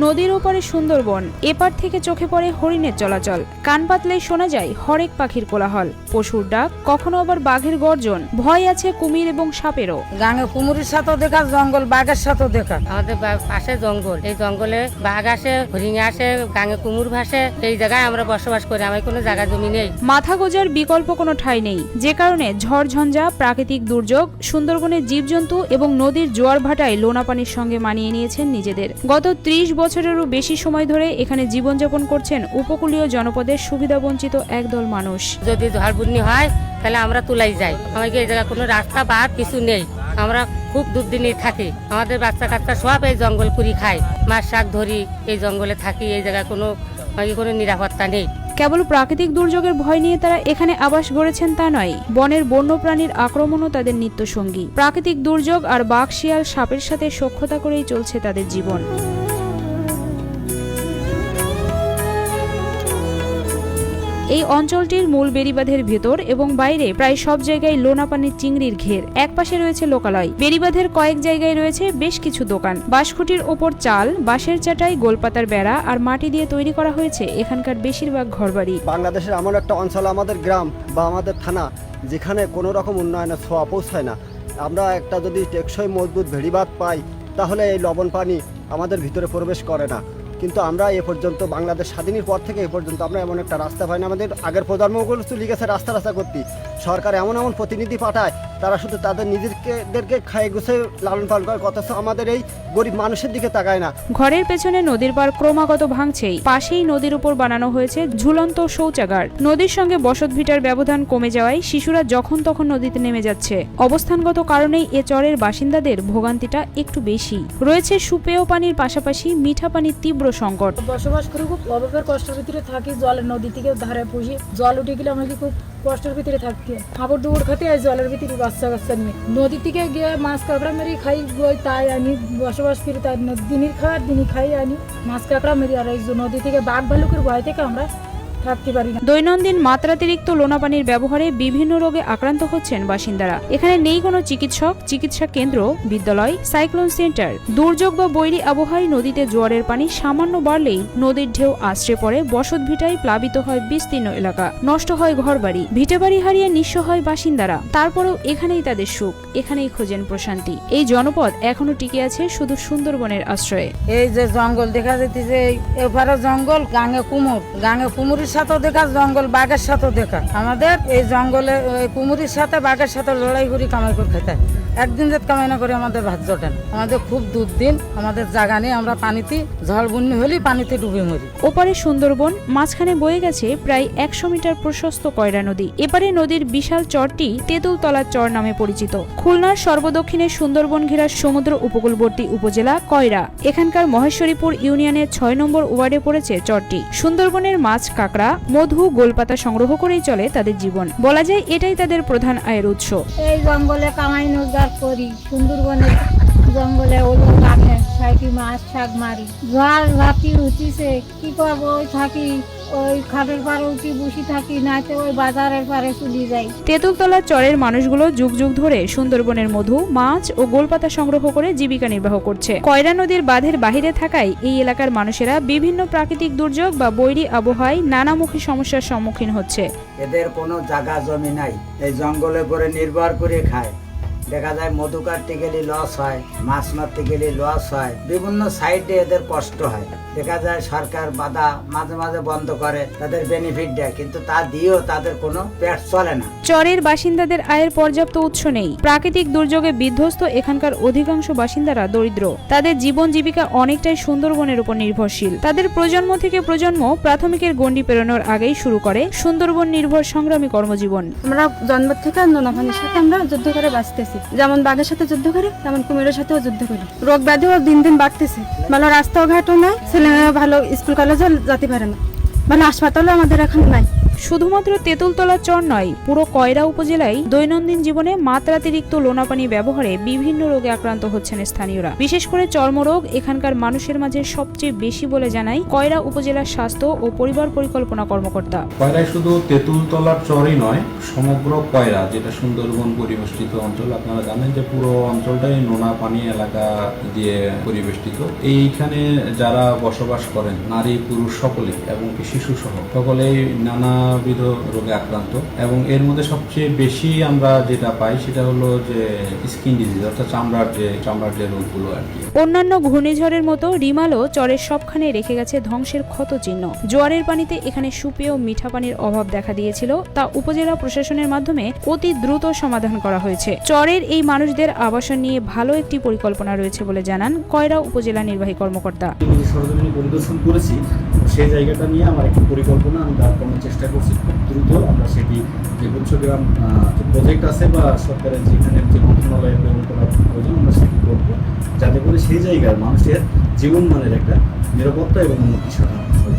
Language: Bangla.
নদীর ওপারে সুন্দরবন, এপার থেকে চোখে পড়ে হরিণের চলাচল, কান পাতলেই শোনা যায় হরেক পাখির কোলাহল, পশুর ডাক, কখনো আবার বাঘের গর্জন, ভয় আছে কুমির এবং সাপেরও। গাঙে কুমিরের সাথেও দেখা, জঙ্গল বাঘের সাথেও দেখা। আমাদের পাশে জঙ্গল, এই জঙ্গলে বাঘ আসে, হরিণ আসে, গাঙে কুমির ভাসে। এই জায়গায় আমরা বসবাস করি, আমার কোনো জায়গা জমি নেই। মাথা গোজার বিকল্প কোনো ঠাঁই নেই, যে কারণে ঝড়ঝঞ্ঝা, প্রাকৃতিক দুর্যোগ, সুন্দরবনের জীবজন্তু এবং নদীর জোয়ার ভাটায় লোনা পানির সঙ্গে মানিয়ে নিয়েছেন নিজেদের। গত ৩০ বছরেরও বেশি সময় ধরে এখানে জীবনযাপন করছেন উপকূলীয় জনপদের সুবিধাবঞ্চিত একদল মানুষ। যদি ঝড় বন্যা হয় তাহলে আমরা তুলাই যাই, আমাকে এই জায়গায় কোনো রাস্তা বা কিছু নেই। আমরা খুব দুর্দিনে থাকি, আমাদের বাচ্চা কাচ্চা সব এই জঙ্গল কুড়ি খায়, মাছ শাক ধরি, এই জঙ্গলে থাকি। এই জায়গায় কোনো নিরাপত্তা নেই। কেবল প্রাকৃতিক দুর্যোগের ভয় নিয়ে তারা এখানে আবাস গড়েছেন তা নয়, বনের বন্যপ্রাণীর আক্রমণও তাদের নিত্যসঙ্গী। প্রাকৃতিক দুর্যোগ আর বাঘ, শিয়াল, সাপের সাথে সখ্যতা করেই চলছে তাদের জীবন। এই অঞ্চলটির মূল বেড়িবাঁধের ভেতর এবং বাইরে প্রায় সব জায়গায় লোনা পানির চিংড়ির ঘের। একপাশে রয়েছে লোকালয়, বেড়িবাঁধের কয়েক জায়গায় রয়েছে বেশ কিছু দোকান। বাঁশখুঁটির ওপর চাল, বাঁশের চাটাই, গোলপাতার বেড়া আর মাটি দিয়ে তৈরি করা হয়েছে এখানকার বেশিরভাগ ঘরবাড়ি। বাংলাদেশের এমন একটা অঞ্চল আমাদের গ্রাম বা আমাদের থানা, যেখানে কোনো রকম উন্নয়নের ছোঁয়া পৌঁছায় না। আমরা একটা যদি টেকসই মজবুত বেড়িবাঁধ পাই, তাহলে এই লবণ পানি আমাদের ভিতরে প্রবেশ করে না। কিন্তু আমরা এ পর্যন্ত বাংলাদেশ স্বাধীনের পর থেকে এ পর্যন্ত আমরা এমন একটা রাস্তা পাই না। আমাদের আগের প্রজন্মগুলো চলে গেছে রাস্তা করতে, সরকার এমন প্রতিনিধি পাঠায়, তারা শুধু তাদের নিজেদেরকে খায় গুছে লালন পালন করে, অথচ আমাদের এই গরিব মানুষের দিকে তাকায় না। ঘরের পেছনে নদীর পার ক্রমাগত ভাঙছেই, পাশেই নদীর উপর বানানো হয়েছে ঝুলন্ত শৌচাগার। নদীর সঙ্গে বসতভিটার ব্যবধান কমে যাওয়ায় শিশুরা যখন তখন নদীতে নেমে যাচ্ছে। অবস্থানগত কারণেই এ চরের বাসিন্দাদের ভোগান্তিটা একটু বেশি। রয়েছে সুপেয় পানির পাশাপাশি মিঠা পানির তীব্র সংকট। বসবাস করে খুব অভাবের কষ্টের ভিতরে থাকি, জলের নদী থেকে ধারে পুষি, জল উঠে গেলে আমাকে খুব কষ্টের ভিতরে থাকতে, হাবড় ডুবড় খেতে হয় জলের ভিতরে বাচ্চা কাচ্চা নিয়ে। নদী থেকে গিয়ে মাছ কাঁকড়া মেরে খাই, তাই আনি বসবাস করি, তাই দিনের খাওয়ার দিনই খাই আনি মাছ কাঁকড়া মেরি। আর এই নদী থেকে বাঘ ভালুকের ভয় থেকে আমরা থাকতে পারি না। দৈনন্দিন মাত্রাতিরিক্ত লোনা পানির ব্যবহারে বিভিন্ন রোগে আক্রান্ত হচ্ছেন বাসিন্দারা। এখানে নেই কোনো চিকিৎসক, চিকিৎসা কেন্দ্র, বিদ্যালয়, সাইক্লোন সেন্টার। দুর্যোগ বা বৈরী আবহাওয়ায় নদীতে জোয়ারের পানি সামান্য বাড়লেই নদীর ঢেউ আশ্রে পড়ে বসত ভিটায়, প্লাবিত হয় বিস্তীর্ণ এলাকা, নষ্ট হয় ঘরবাড়ি, ভিটেবাড়ি হারিয়ে নিঃস্ব হয় বাসিন্দারা। তারপরেও এখানেই তাদের সুখ, এখানেই খোঁজেন প্রশান্তি। এই জনপদ এখনো টিকে আছে শুধু সুন্দরবনের আশ্রয়ে। এই যে জঙ্গল দেখা যেতেছে, এপারে জঙ্গল, গাঙে কুমুরের সাথেও দেখা, জঙ্গল বাঘের সাথেও দেখা। আমাদের এই জঙ্গলে কুমুরের সাথে বাঘের সাথে লড়াই করি, কামাই করে খেতে হয়। একদিন যে কামাই না করে আমাদের ভাত জোটে না। আমাদের খুব দুর্দিন, আমাদের জায়গা নেই, আমরা পানিতে ঝড় বন্যা হলেই পানিতে ডুবে মরি। ওপারে সুন্দরবন, মাঝখানে বয়ে গেছে প্রায় ১০০ মিটার প্রশস্ত কয়রা নদী। এপারে নদীর বিশাল চরটি তেঁতুলতলা চর নামে পরিচিত। খুলনার সর্বদক্ষিণে সুন্দরবন ঘেরা সমুদ্র উপকূলবর্তী উপজেলা কয়রা। এখানকার মহেশ্বরীপুর ইউনিয়নের ৬ নম্বর ওয়ার্ডে পড়েছে চরটি। সুন্দরবনের মাছ, কাঁকড়া, মধু, গোলপাতা সংগ্রহ করেই চলে তাদের জীবন। বলা যায় এটাই তাদের প্রধান আয়ের উৎস। এই জঙ্গলে কামাই রোজগার করি, সুন্দরবনের জঙ্গলে ওলো কাটে, সাইকি মাছ শাক মারি। ঝড় রাতি উঠিছে, কি করবো, ওই থাকি, ওই খাটের পারে উঠি বসি থাকি, নাইতে ওই বাজারের পারে চলে যাই। তেঁতুলতলা চরের মানুষগুলো যুগ যুগ ধরে সুন্দরবনের মধু, মাছ ও গোলপাতা সংগ্রহ করে জীবিকা নির্বাহ করছে। কয়রা নদীর বাঁধের বাহিরে থাকায় এই এলাকার মানুষেরা বিভিন্ন প্রাকৃতিক দুর্যোগ বা বৈরী আবহাওয়ায় নানামুখী সমস্যার সম্মুখীন হচ্ছে। এদের কোনো জায়গা জমি নাই, এই জঙ্গলের উপরে নির্ভর করে খায়। দেখা যায় মধু কাটতে গেলে লস হয়, মাছ মারতে গেলে লস হয়, বিভিন্ন সাইডে এদের কষ্ট হয়। দেখা যায় সরকার বাধা মাঝে মাঝে বন্ধ করে, তাদের বেনিফিট দেয়, কিন্তু তা দিয়েও তাদের কোনো পেট চলে না। চরের বাসিন্দাদের আয়ের পর্যাপ্ত উৎস নেই। প্রাকৃতিক দুর্যোগে বিধ্বস্ত এখানকার অধিকাংশ বাসিন্দারা দরিদ্র। তাদের জীবন জীবিকা অনেকটাই সুন্দরবনের উপর নির্ভরশীল। তাদের প্রজন্ম থেকে প্রজন্ম প্রাথমিকের গণ্ডি পেরোনোর আগেই শুরু করে সুন্দরবন নির্ভর সংগ্রামী কর্মজীবন। আমরা জন্ম থেকে নোনা পানির সাথে আমরা যুদ্ধ করে বাঁচতেছি। যেমন বাঘের সাথে যুদ্ধ করি, তেমন কুমিরের সাথেও যুদ্ধ করি। রোগ ব্যাধিও দিন দিন বাড়তেছে। ভালো রাস্তাঘাটও নাই, ছেলেমেয়েরা ভালো স্কুল কলেজে যেতে পারে না, ভালো হাসপাতালও আমাদের এখন নাই। শুধুমাত্র তেঁতুলতলা চর নয়, পুরো কয়রা উপজেলায় দৈনন্দিন জীবনে মাত্রাতিরিক্ত লোনা পানি ব্যবহারে বিভিন্ন রোগে আক্রান্ত হচ্ছেন স্থানীয়রা। বিশেষ করে চর্মরোগ এখানকার মানুষের মাঝে সবচেয়ে বেশি বলে জানায় কয়রা উপজেলার স্বাস্থ্য ও পরিবার পরিকল্পনা কর্মকর্তা। কয়রায় শুধু তেঁতুলতলার চরই নয়, সমগ্র কয়রা যেটা সুন্দরবন পরিবেষ্টিত অঞ্চল, আপনারা জানেন যে পুরো অঞ্চলটাই নোনা পানি এলাকা দিয়ে পরিবেষ্টিত। এইখানে যারা বসবাস করেন নারী পুরুষ সকলে এবং শিশু সহ সকলেই নানাবিধ রোগে আক্রান্ত, এবং এর মধ্যে সবচেয়ে বেশি আমরা যেটা পাই সেটা হলো যে স্কিন ডিজিজ, অর্থাৎ চামড়ার যে রোগগুলো আর কি। অন্যান্য ঘূর্ণিঝড়ের মতো রিমালও চরের সবখানে রেখে গেছে ধ্বংসের ক্ষত চিহ্ন। জোয়ারের পানিতে এখানে সুপেয় মিঠা পানির অভাব দেখা দিয়েছিল, তা উপজেলা প্রশাসনের মাধ্যমে অতি দ্রুত সমাধান করা হয়েছে। চরের এই মানুষদের আবাসন নিয়ে ভালো একটি পরিকল্পনা রয়েছে বলে জানান কয়রা উপজেলা নির্বাহী কর্মকর্তা। সরজমিনে পরিদর্শন করেছি, সেই জায়গাটা নিয়ে আমার একটি পরিকল্পনা আমি দাঁড় করানোর চেষ্টা করছি। খুব দ্রুত আমরা সেটি যে গুচ্ছগ্রাম যে প্রজেক্ট আছে বা সরকারের যেখানে যে মন্ত্রণালয়ে প্রেরণ করা প্রয়োজন আমরা সেটি করবো, যাতে করে সেই জায়গার মানুষের জীবনমানের একটা নিরাপত্তা এবং উন্নতি সাধন হয়।